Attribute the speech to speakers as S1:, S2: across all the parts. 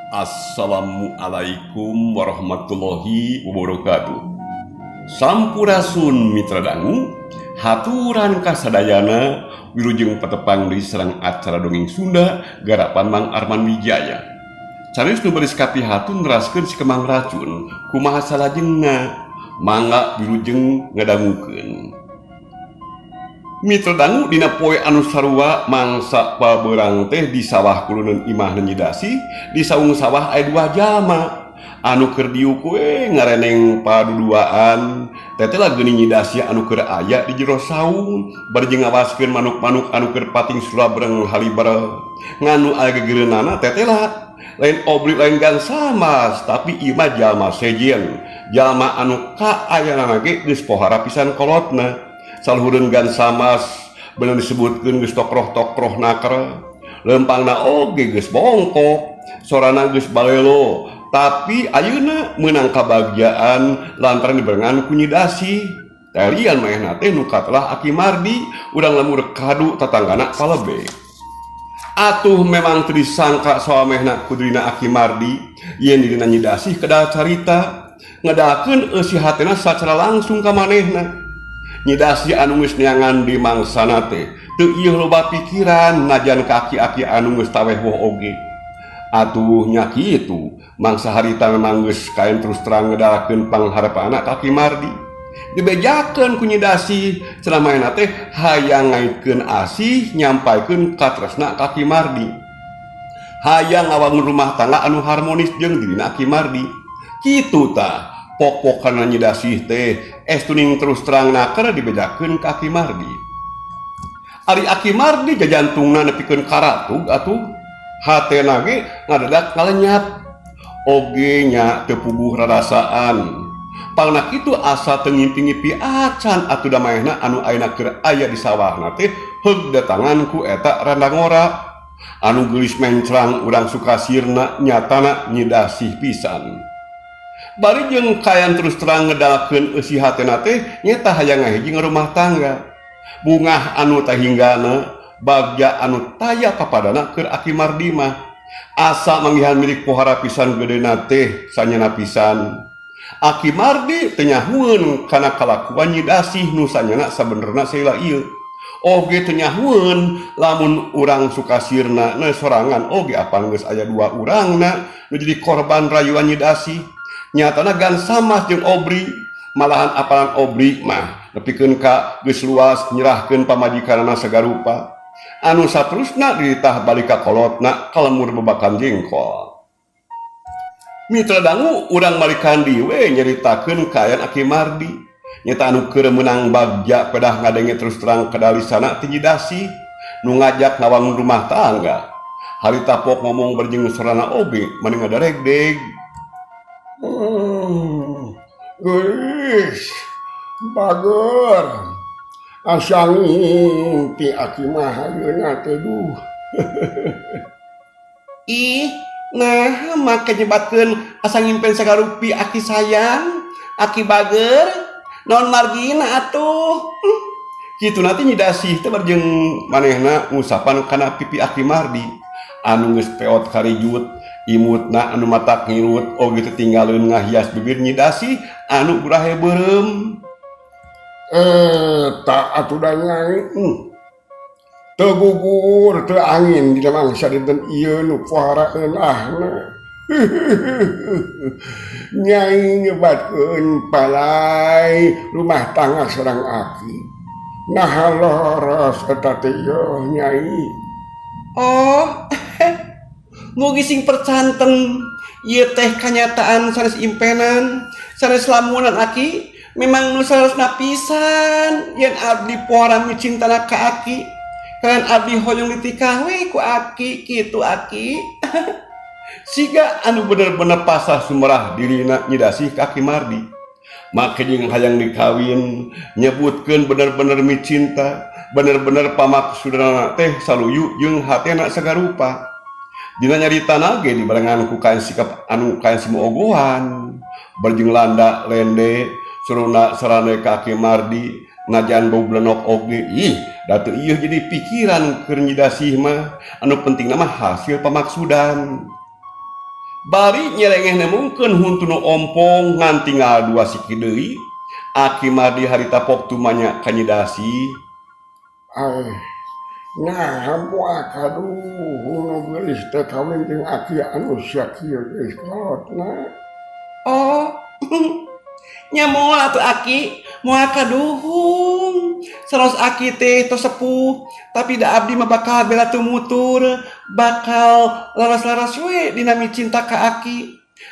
S1: Assalamualaikum warahmatullahi wabarakatuh. Sampurasun mitra dangu, haturan kasadayana wilujeng patepang di serang acara dongeng Sunda garapan Mang Arman Wijaya. Caris nu baris kapihatun neraskeun si kemang racun kumaha salajengna mangga wilujeng ngadangukeun. Mitra dangu dina poe anu sarua mangsa pabeurang teh di sawah kuluneun imah nyidasi di saung sawah aya 2 jalma anu keur diuk we ngareneng paduduaan teteh lah geuning nyidasi anu keur aya di jero saung bari ngawaskeun manuk-manuk anu keur pating sulabreng haliber nganu aya gegereunana teteh lah lain obri lain gansamas tapi ieu mah jalma sejen jalma anu kaayana ge geus pohara pisan kolotna. Salhureun gansamas bener disebutkeun geus tokroh naker lempangna oge geus bongkok sorana geus balelo tapi ayeuna meunang kabagjaan lantaran dibarengan ku nyidasi talian maehna teh nu katelah Aki Mardi urang lamur kadu tatanggana palebe atuh memang teu disangka sawamehna kudrina Aki Mardi yen dina nyidasi kedah carita ngadakeun eusi hatena sacara langsung ka manehna. Nyidasi anu geus neangan di mangsana teh teu ieu loba pikiran najan kaki-aki anu geus taweh woh oge. Atuh nya kitu mangsa harita memang geus kaen terus terang ngedalakeun pangharepana ka Aki Mardi. Dibejakeun ku nyidasi cenah maena teh hayang ngaitkeun asih nyampaikeun katresna ka Aki Mardi. Hayang ngawangun rumah tangga anu harmonis jeung dirina Aki Mardi. Kitu tah pokokna nyidasi teh estuning terus terang naker dibedakeun ka Aki Mardi. Ari Aki Mardi jajantungna nepikeun karatug atuh hatena ge ngadadak ngalenyap oge nya teu puguh rarasaan. Pangna kitu asa teu ngimpi-ngimpi acan atuh da maehna anu ayeuna keur aya di sawahna teh heug datangan ku eta randangora anu geulis mencrang urang Sukasirna nyatana nyidasi pisan. Bari jeung kayan terus terang ngedalakeun eusi hatena teh nyata hayang ngahiji rumah tangga. Bungah anu tahinggana bagja anu taya papadana keur Aki Mardi mah asa manggihan milik pohara pisan gedena teh sanyana pisan. Aki Mardi teu nyahueun kana kalakuan nyidasi nu sanyana sabenerna saela ieu. Oge teu nyahueun lamun urang Sukasirna sorangan oge apal geus aya 2 urangna nu jadi korban rayuan nyidasi. Nyatana gansamas jeung obri malahan apalan obri mah nepikeun ka geus luas nyerahkeun pamajikanana sagarupa anu saterusna ditah balik ka kolotna kalemur bebakan jengkol. Mitra dangu urang balikan di we nyaritakeun kaayaan Aki Mardi nyata anu keur meunang bagja pedah ngadenge terus terang kedalisana ti nyidasi nu ngajak ngawangun rumah tangga harita pok ngomong berjeng sorana oge mending ngadareg-deg.
S2: Geus bager asa ngimpi Aki mah ayeuna teh duh.
S1: Ih, nah make nyebatkeun asa ngimpen sagarupi Aki sayang, Aki bager, naon margina atuh. Kitu nanti nyidasi teh barjeng manehna ngusapan kana pipi Aki Mardi anu geus peot karijut imutna anu mata ngirut oge teu tinggalkeun ngahias bibir nyidasi anu gurahe beureum.
S2: Tak atuh da nyai teu gugur teu angin dina mangsa dinten ieu nu pohara eunahna. Nyai nyebatkeun palai rumah tangga sareng Aki. Nah loros eta teh nyai.
S1: Oh, mugi sing percanten ieu teh kanyataan sanes impenan sanes lamunan Aki memang nu saresna pisan yen abdi pohara micintana ka Aki kalian abdi hoyong ditikah we ku Aki kitu Aki. Siga anu bener-bener pasah sumerah dirina nyidasi ka Aki Mardi make jeung hayang dikawin nyebutkeun bener-bener micinta bener-bener pamaksudna teh saluyu jeung hatena sagarupa. Dina nyaritana ge dibarengan ku kaen sikap anu kaen simogohan barjeng landa lende suruna sarane ka Aki Mardi najan bau blenok oge ih da teu ieu jadi pikiran keur nyidasih mah anu pentingna mah hasil pamaksudan. Bari nyerengeh mungkin huntunu ompong ngan tinggal 2 siki deui. Aki Mardi harita pok tumanya kanyidasi.
S2: Ai, nah moal kaduh nu geulis teh kawin jeung aki anu sia kieu geus kolotna.
S1: Oh, nya moal atuh Aki, moal kaduhung. Saros Aki teh tos sepuh, tapi da abdi mah bakal bela tumutur, bakal laras-laras we dina cinta ka Aki.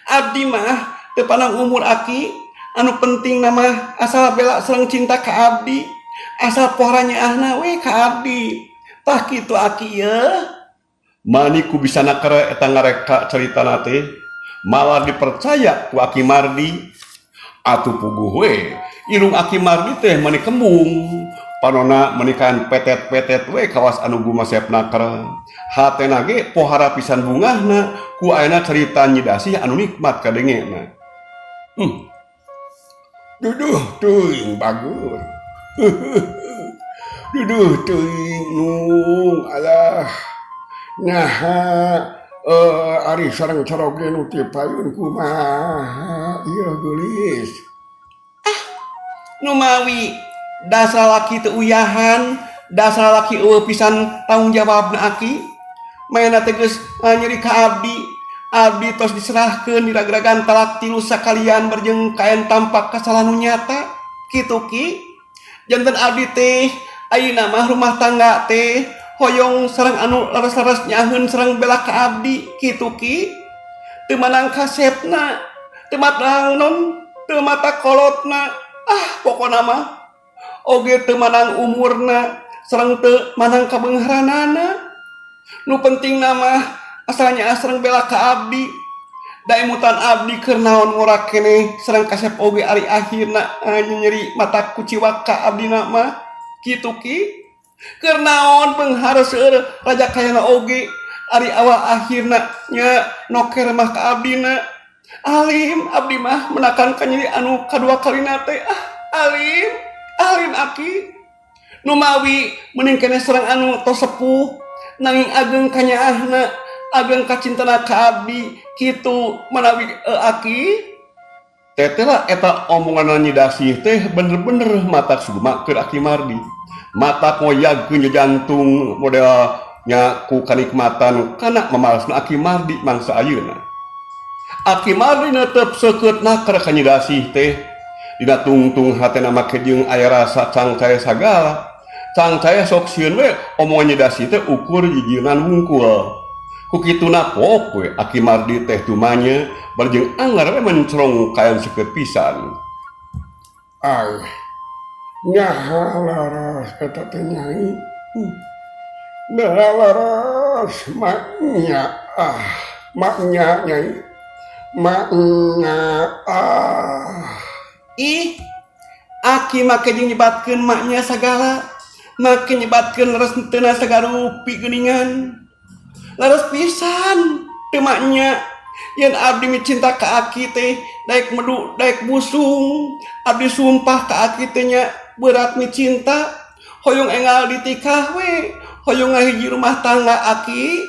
S1: Abdi mah teu pandang umur Aki, anu penting nama asal bela sareng cinta ka abdi, asal pohara nyaahna we ka abdi. Tah kitu Aki ye. Mani ku bisa nakere eta ngareka caritana teh. Malah dipercaya ku Aki Mardi. Atuh puguh we ilung Aki Mardi teh mani kembung panona menikahan petet-petet we kawas anu gumasep naker hatena ge pohara pisan bungahna ku ayeuna carita nyidasi anu nikmat kadengena.
S2: Duduh teuing bagur. Duduh teuing nung alah. Nyaha ari sareng caroge nu ti payun kumaha ieu geulis.
S1: Numawi dasar laki teu uyahan, dasar laki eueuh pisan tanggung jawabna Aki. Mayana teh geus nyeri ka abdi. Abdi tos diserahkeun diragragan talak 3 sakalian barjeng kaen tampak kasalahan nu nyata. Kitu Ki. Janten abdi teh ayeuna mah rumah tangga teh hoyong sareng anu laras-laras nyaheun sareng bela ka abdi. Kitu Ki. Teu manang kasepna, teu matang non, teu mata kolotna. Pokona mah oge teu manang umurna sareng teu manang kabeungharanana. Nu penting mah asalnya sareng bela ka abdi. Da emutan abdi keur naon ngora keneh sareng kasep oge ari akhirna nyeri mata kuciwak ka abdina mah. Kitu Ki. Keur naon beunghar seueur raja kayana oge ari awal akhirna nya noker mah ka abdina. Alim abdi mah menakan kanyeri anu kadua kalina teh. Alim Aki. Numawi mending keneh sareng anu tos sepuh nanging ageng kanyaahna, ageng kacintana ka abdi. Kitu manawi Aki. Teteh eta omongan nyidasi teh bener-bener mata sugma keur Aki Mardi. Mata koyagkeun jantung modelnya ku kanikmatan kana mamalasna Aki Mardi mangsa ayeuna. Aki Mardi netep seukeut naker kanyidasi teh. Dina tungtung hatena make jeung aya rasa cangcaya sagala. Cangcaya sok sieun we omongan nyidasi teh ukur jijieungan wungkul. Ku kituna pok we Aki Mardi teh tumanya barjeng anggar we mencrong kayan seukeut pisan.
S2: Ai, nyaha laras eta teh nyai. Laras maknya maknya nyai. Maknya
S1: Ih, Aki make jeung nyebatkeun maknya sagala. Make nyebatkeun leres teuna sagarupi geuningan. Leres pisan teu maknya. Yen abdi cinta ka Aki teh daek medu daek busung. Abdi sumpah ka Aki teh nya berat mi cinta. Hoyong enggal ditikah we. Hoyong ngahiji rumah tangga Aki.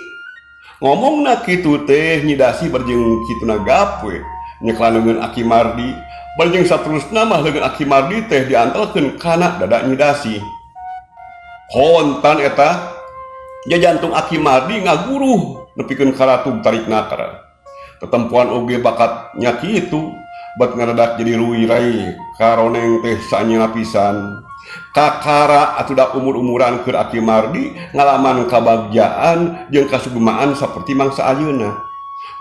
S1: Ngomongna kitu teh nyidasi barjeng kituna gap we. Nyeklaneungeun Aki Mardi. Barjeng saterusna mah leungeun Aki Mardi teh diantelkeun kana dada nyidasi. Kontan eta jantung Aki Mardi ngaguruh nepikeun karatug tarik nakar. Tetempuan oge bakatnya kitu bat ngaradak jadi ruwi rai karoneng teh saanyana pisan. Kakara atuh da umur-umuran keur Aki Mardi ngalaman kabagjaan jeung kasugemaan saperti mangsa ayeuna.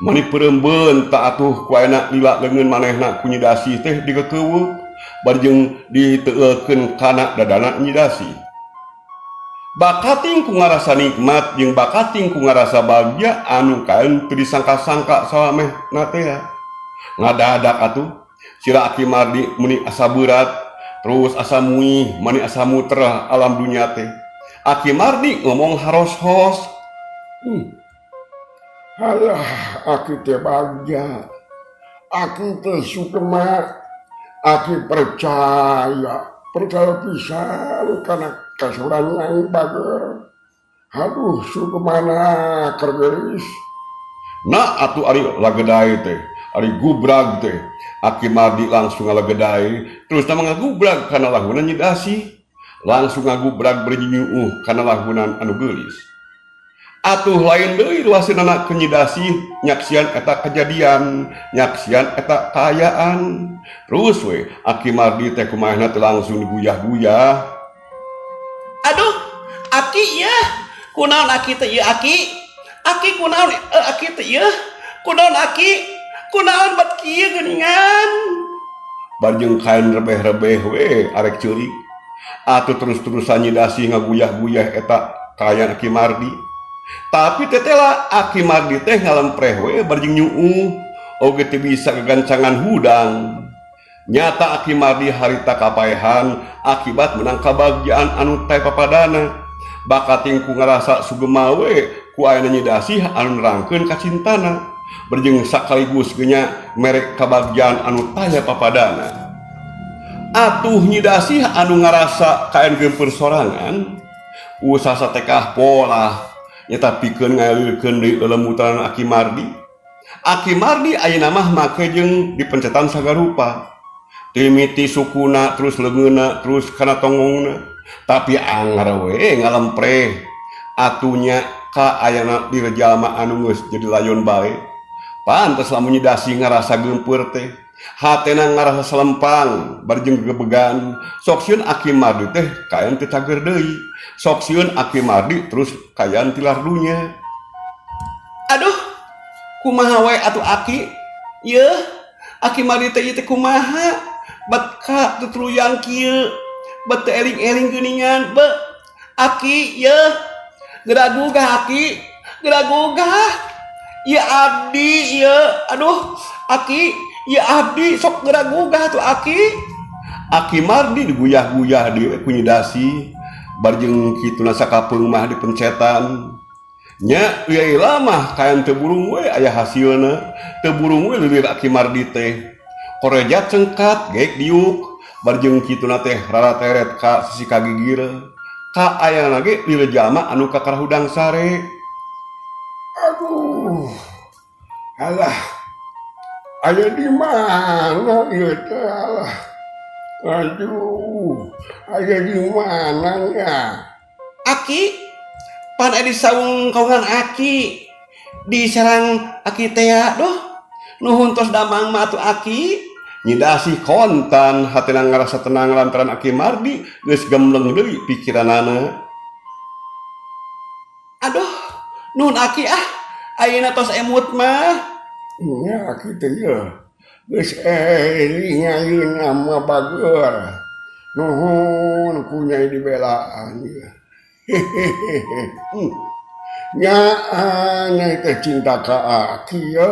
S1: Mani pereumbeun ta atuh ku ayeuna lila leungeun manehna ku nyidasi teh digekeuweuk barjeng diteueukeun kana dadana nyidasi. Bakating ku ngarasa nikmat jeung bakating ku ngarasa bahagia anu kaen teu disangka-sangka salamehna teh. Ngadadak atuh sira Aki Mardi muni asa berat terus asa muih mani asa muter alam dunya teh. Aki Mardi ngomong haros-hos.
S2: Alah, Aki teh bagja. Aki teh sukma. Aki percaya pisan kana kasuran nyai bager. Aduh, sukmana kergelis.
S1: Nah atuh ari lagedai teh, ari gubrag teh, Aki Mardi langsung ngalagedai, terus nama ngagubrag karena lagunan nyidasi, langsung ngagubrag bernyuuh karena lagunan anu geulis. Atuh lain deui ruasinana kenyidasi nyaksian eta kejadian, nyaksian eta kaayaan. Terus we Aki Mardi teh kumaha teh langsung diguyah-guyah.
S3: Aduh, Aki ya, kunaon Aki teh ya Aki? Aki kunaon Aki teh ya? Kunaon Aki? Kunaon bat kieu geuningan?
S1: Barjeng kain rebeh-rebeh we arek ceurik. Atuh terus-terusan nyidasi ngaguyah-guyah eta kaayaan Aki Mardi. Tapi tetela Aki Mardi teh ngalempreh we barjeng nyuuh, oge teu bisa gagancangan hudang. Nyata Aki Mardi harita kapaehan akibat menang kabagjaan anu teh papadana. Bakating ku ngarasa sugema we ku aya nyidasi anu nerangkeun kacintana. Berjeng sakaligus genya merek kabagjaan anu taya papadana. Atuh nyidasi anu ngarasa kaen gempeur sorangan, usaha satekah pola nyata pikeun ngalirkeun deui lelemutan Aki Mardi. Aki Mardi ayeuna mah make jeung dipencetan sagarupa. Timiti sukuna terus leungeuna terus kana tongongna. Tapi anggar we ngalempreh atunya ka ayana di jalma anu geus jadi layon bae. Pantes lamun nyidasi ngarasa geumpeur teh, hatena ngarasa selempang, barjeng gebegan. Sok sieun Aki Mardi teh kaen teu cager deui. Sok sieun Aki Mardi terus kayan tilar dunya.
S3: Aduh, kumaha we atuh Aki? Yeuh, Aki Mardi teh ieu teh kumaha? Bat ka tutruyang kieu, bat teu eling-eling geuningan, be. Aki, yeuh, geura gugah Aki, geura gugah. Ya abdi, ya, aduh, Aki, ya abdi, sok geura gugah tuh Aki.
S1: Aki Mardi diguyah-guyah di ku nyidasi, barjeng kituna sakapeung mah dipencetan. Nya ieu mah kaen teu burung we aya hasilna, teu burung we lilir Aki Mardi teh. Korejat cengkat geek diuk, barjeng kituna teh rara teret ka sisi kagigir. Ka ayana ge lilir jalma anu kakar hudang sare.
S2: Aduh, alah, aya di mana ieu teh alah. Aduh, aya di mana ya?
S3: Aki, pan edi saung kawangan Aki, diserang Aki teh doh, nuhun tos damang mah atuh Aki.
S1: Nyidasi kontan hatena ngarasa tenang lantaran Aki Mardi geus gemleng deui pikiranana.
S3: Aduh, nuhun Aki ayeuna tos emut mah.
S2: Nya kitu ya. Geus eling ayeuna mah bageur. Nuhun ku nyai dibelaan ya. Nya nyai teh cinta ka Aki ya.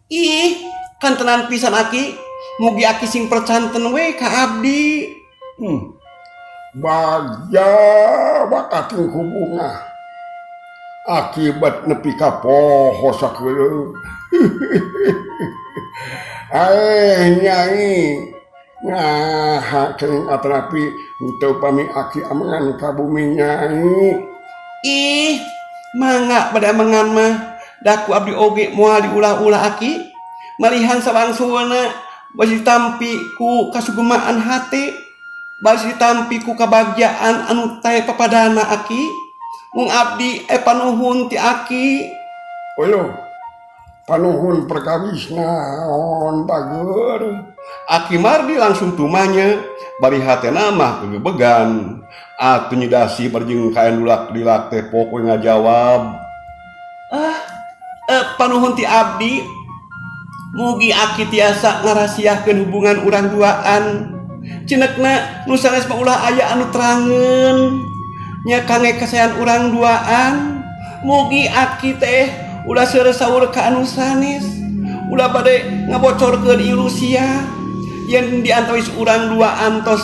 S3: Ih, kan tenan pisan Aki, mugi Aki sing percanten we ka abdi.
S2: Bagja bakating hubungan akibat nepi ka poho sakeuleuh. Nyai nyaha ceuing atrapi henteu pami Aki amangan ka bumi nyai.
S3: Ih, mangga pada amangan mah, daku abdi oge moal diulah-ulah Aki, malihan sawangsulna basi ditampi ku kasugemaan hate, basi ditampi ku kabagjaan anu tae papadana Aki. Mung abdi panuhun ti Aki.
S2: Oyo, panuhun perkawis naon bageur.
S1: Aki Mardi langsung tumanya, bari hatena mah gegebegan. Atuh nyidasi barjeng kaen dulak-dilak teh pokoe ngajawab.
S3: Panuhun ti abdi, mugi Aki tiasa ngarasiakeun hubungan urang duaan. Cinekna nu sanes mah ulah aya anu terangeun. Nya kange kasayan urang duaan, mugi Aki teh ulah seueur saur ka anu sanes, ulah bade ngabocorkeun ilusia yen diantawis urang duaan tos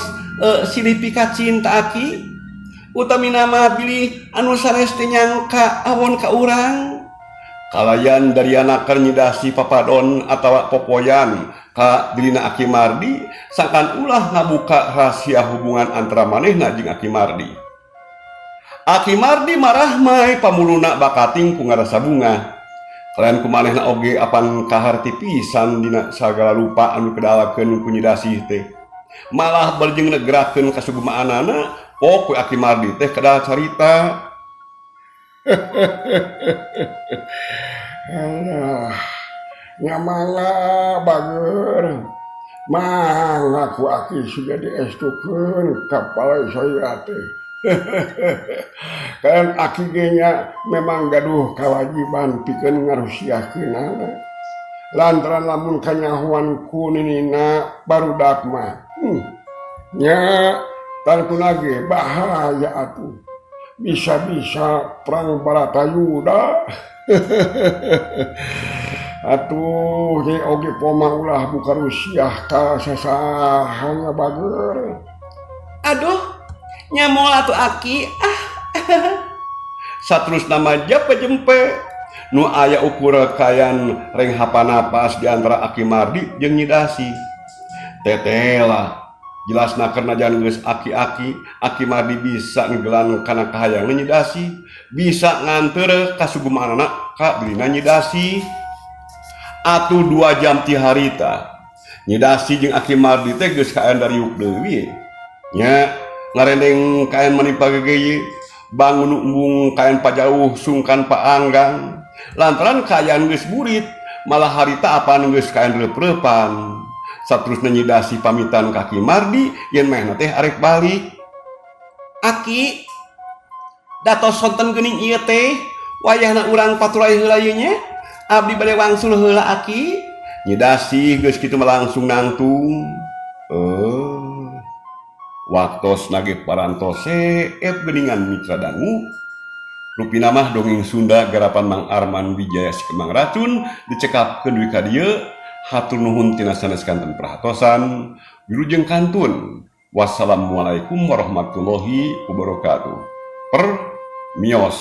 S3: silih pika cinta Aki, utamina mah bilih anu sanes teh nyangka awon ka urang.
S1: Kalayan dari anakan nyidasi papadon atawa popoyan ka dilina Aki Mardi, sangkan ulah ngabuka rahasia hubungan antara manehna jeung Aki Mardi. Aki Mardi marah mai pamuluna bakating ku ngarasa bunga. Kalian kumanehna oge apan kaharti pisan dina sagala rupa anu kedalakeun ku Nyi Dasih teh. Malah barjeng negerakeun kasugumaanana pok Aki Mardi teh kedal carita.
S2: Alah, nyamangga bager. Mangga ku aki sudah diestukeun kapal saya teh. Kan aki nya memang gaduh kewajiban pikeun ngarusiakeunana. Lantaran lamun kanyahuan ku ninina barudak mah. Nya tarkuna ge bahaya atuh. Bisa-bisa perang Baratayuda. Atuh jadi oge poma ulah buka Rusiah ka sasahana bager.
S3: Aduh, nyamol atuh Aki.
S1: Saterusna mah jempe nu aya ukur kayan reng hapanapas di antara Aki Mardi jeung Nyi Dasih. Tetela jelasna karena jangan geus aki-aki Aki Mardi bisa ngegelan kana kahayang Nyi Dasih, bisa nganteur kasugumaanana ka bilina Nyi Dasih. Atuh 2 jam ti harita Nyi Dasih jeung Aki Mardi teh geus kaen dari yuk leuwih. Nya ngarendeng kaen menimpa gegeye, bangun umbung kaen pajauh sungkan paanggang. Lantaran kayan geus burit, malah harita apaan geus kaen reup-reupan. Saterusna Nyi Dasih pamitan ka Aki Mardi yen mehna teh arek balik.
S3: Aki, datos sonten geuning ieu teh wayahna urang patulay heula ieu nya. Abdi bade wangsul heula Aki.
S1: Nyi Dasih geus kitu langsung nangtung. Waktos nage parantos seep geuningan mitra dangu. Rupina mah dongeng Sunda garapan Mang Arman Wijaya si Kemang Racun dicekapkeun duwi ka dieu. Hatur nuhun tina sanes kanten perhatosan. Wilujeng kantun. Wassalamualaikum warahmatullahi wabarakatuh. Permios.